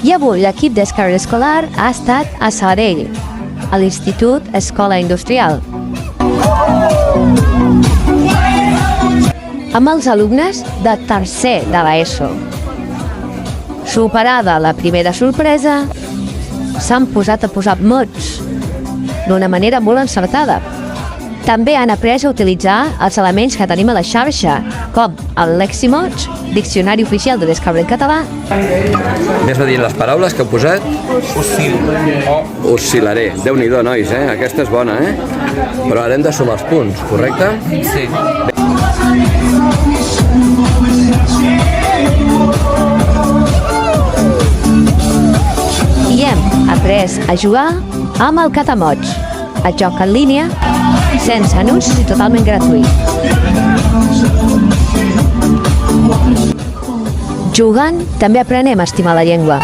I avui l'equip d'Escarrer Escolar ha estat a Sabadell, a l'Institut Escola Industrial, amb els alumnes de tercer de l'ESO. Superada la primera sorpresa, s'han posat a posar mots d'una manera molt encertada. També han après a utilitzar els elements que tenim a la xarxa, com el Leximots, diccionari oficial de l'Escarrer en català. Més a dir, les paraules que heu posat? Oscil·laré. Déu-n'hi-do, nois, Aquesta és bona, Però ara hem de sumar els punts, correcte? Sí. I hem après a jugar amb el Catamots, el joc en línia, sense anuncis i totalment gratuït. Jugant també aprenem a estimar la llengua.